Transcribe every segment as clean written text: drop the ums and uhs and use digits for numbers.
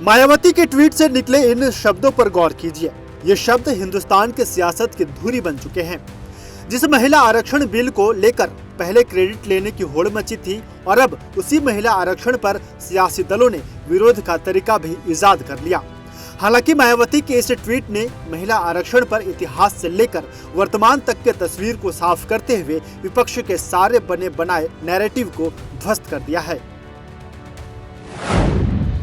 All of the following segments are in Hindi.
मायावती के ट्वीट से निकले इन शब्दों पर गौर कीजिए। ये शब्द हिंदुस्तान के सियासत की धुरी बन चुके हैं। जिस महिला आरक्षण बिल को लेकर पहले क्रेडिट लेने की होड़ मची थी और अब उसी महिला आरक्षण पर सियासी दलों ने विरोध का तरीका भी इजाद कर लिया। हालांकि मायावती के इस ट्वीट ने महिला आरक्षण पर इतिहास से लेकर वर्तमान तक के तस्वीर को साफ करते हुए विपक्ष के सारे बने बनाए नैरेटिव को ध्वस्त कर दिया है।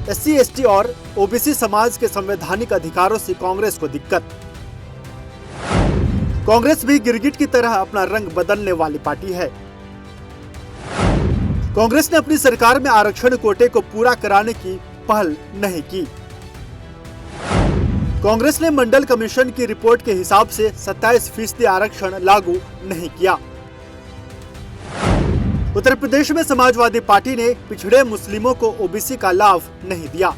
एससी, एसटी और ओबीसी समाज के संवैधानिक अधिकारों से कांग्रेस को दिक्कत। कांग्रेस भी गिरगिट की तरह अपना रंग बदलने वाली पार्टी है। कांग्रेस ने अपनी सरकार में आरक्षण कोटे को पूरा कराने की पहल नहीं की। कांग्रेस ने मंडल कमीशन की रिपोर्ट के हिसाब से 27% आरक्षण लागू नहीं किया। उत्तर प्रदेश में समाजवादी पार्टी ने पिछड़े मुस्लिमों को ओबीसी का लाभ नहीं दिया।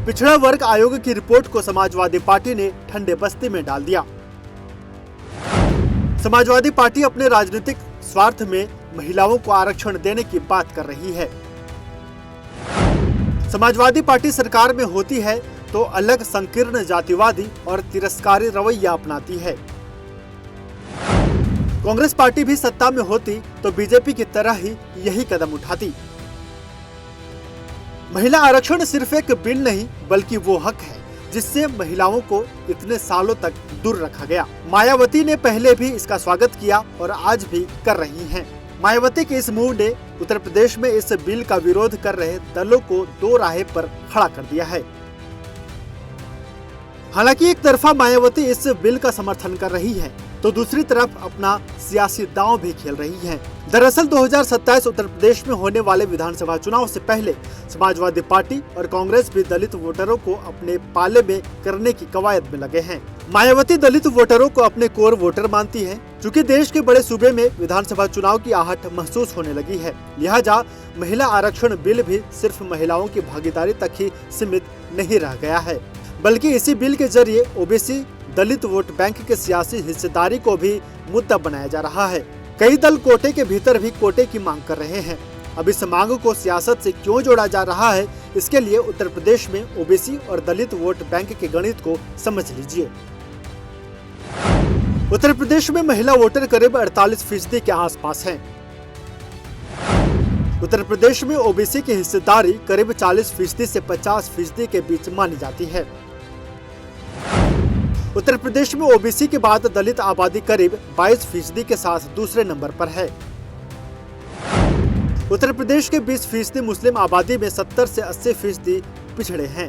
पिछड़ा वर्ग आयोग की रिपोर्ट को समाजवादी पार्टी ने ठंडे बस्ती में डाल दिया। समाजवादी पार्टी अपने राजनीतिक स्वार्थ में महिलाओं को आरक्षण देने की बात कर रही है। समाजवादी पार्टी सरकार में होती है तो अलग संकीर्ण जातिवादी और तिरस्कारी रवैया अपनाती है। कांग्रेस पार्टी भी सत्ता में होती तो बीजेपी की तरह ही यही कदम उठाती। महिला आरक्षण सिर्फ एक बिल नहीं बल्कि वो हक है जिससे महिलाओं को इतने सालों तक दूर रखा गया। मायावती ने पहले भी इसका स्वागत किया और आज भी कर रही हैं। मायावती के इस मूव ने उत्तर प्रदेश में इस बिल का विरोध कर रहे दलों को दो राह पर खड़ा कर दिया है। हालांकि एक तरफा मायावती इस बिल का समर्थन कर रही है तो दूसरी तरफ अपना सियासी दांव भी खेल रही है। दरअसल 2027 उत्तर प्रदेश में होने वाले विधानसभा चुनाव से पहले समाजवादी पार्टी और कांग्रेस भी दलित वोटरों को अपने पाले में करने की कवायद में लगे हैं। मायावती दलित वोटरों को अपने कोर वोटर मानती है। चूँकि देश के बड़े सूबे में विधानसभा चुनाव की आहट महसूस होने लगी है, लिहाजा महिला आरक्षण बिल भी सिर्फ महिलाओं की भागीदारी तक ही सीमित नहीं रह गया है, बल्कि इसी बिल के जरिए ओबीसी दलित वोट बैंक के सियासी हिस्सेदारी को भी मुद्दा बनाया जा रहा है। कई दल कोटे के भीतर भी कोटे की मांग कर रहे हैं। अब इस मांग को सियासत से क्यों जोड़ा जा रहा है, इसके लिए उत्तर प्रदेश में ओबीसी और दलित वोट बैंक के गणित को समझ लीजिए। उत्तर प्रदेश में महिला वोटर करीब 48% के आसपास हैं। उत्तर प्रदेश में ओबीसी की हिस्सेदारी करीब 40% से 50% के बीच मानी जाती है। उत्तर प्रदेश में ओबीसी के बाद दलित आबादी करीब 22% के साथ दूसरे नंबर पर है। उत्तर प्रदेश के 20% मुस्लिम आबादी में 70 से 80% पिछड़े हैं।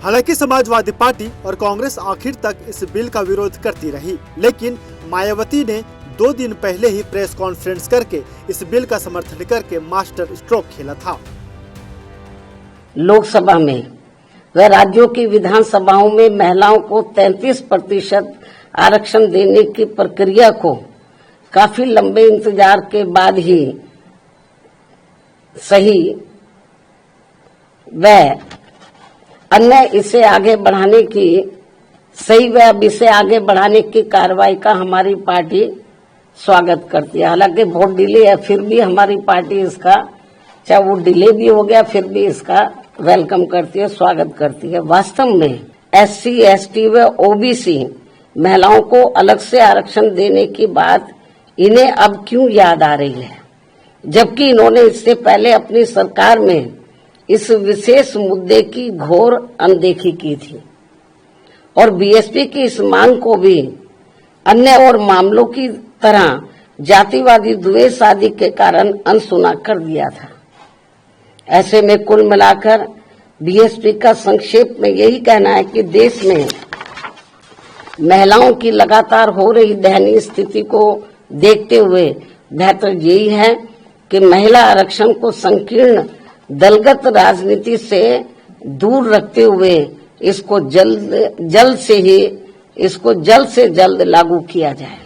हालांकि समाजवादी पार्टी और कांग्रेस आखिर तक इस बिल का विरोध करती रही, लेकिन मायावती ने 2 दिन पहले ही प्रेस कॉन्फ्रेंस करके इस बिल का समर्थन करके मास्टर स्ट्रोक खेला था। लोकसभा में व राज्यों की विधानसभाओं में महिलाओं को 33% आरक्षण देने की प्रक्रिया को काफी लंबे इंतजार के बाद ही सही व अन्य इसे आगे बढ़ाने की कार्रवाई का हमारी पार्टी स्वागत करती है। हालांकि बहुत डिले है, फिर भी हमारी पार्टी इसका, चाहे वो डिले भी हो गया, फिर भी इसका वेलकम करती है, स्वागत करती है। वास्तव में एससी, एसटी व ओबीसी महिलाओं को अलग से आरक्षण देने की बात इन्हें अब क्यों याद आ रही है, जबकि इन्होंने इससे पहले अपनी सरकार में इस विशेष मुद्दे की घोर अनदेखी की थी और बीएसपी की इस मांग को भी अन्य और मामलों की तरह जातिवादी द्वेष आदि के कारण अनसुना कर दिया था। ऐसे में कुल मिलाकर बीएसपी का संक्षेप में यही कहना है कि देश में महिलाओं की लगातार हो रही दयनीय स्थिति को देखते हुए बेहतर यही है कि महिला आरक्षण को संकीर्ण दलगत राजनीति से दूर रखते हुए इसको जल्द से जल्द लागू किया जाए।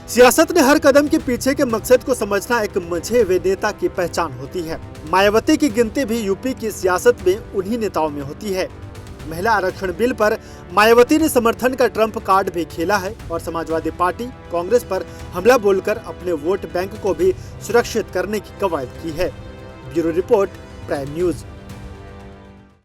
सियासत ने हर कदम के पीछे के मकसद को समझना एक मंझे हुए नेता की पहचान होती है। मायावती की गिनती भी यूपी की सियासत में उन्हीं नेताओं में होती है। महिला आरक्षण बिल पर मायावती ने समर्थन का ट्रम्प कार्ड भी खेला है और समाजवादी पार्टी कांग्रेस पर हमला बोलकर अपने वोट बैंक को भी सुरक्षित करने की कवायद की है। Bureau report, prime news.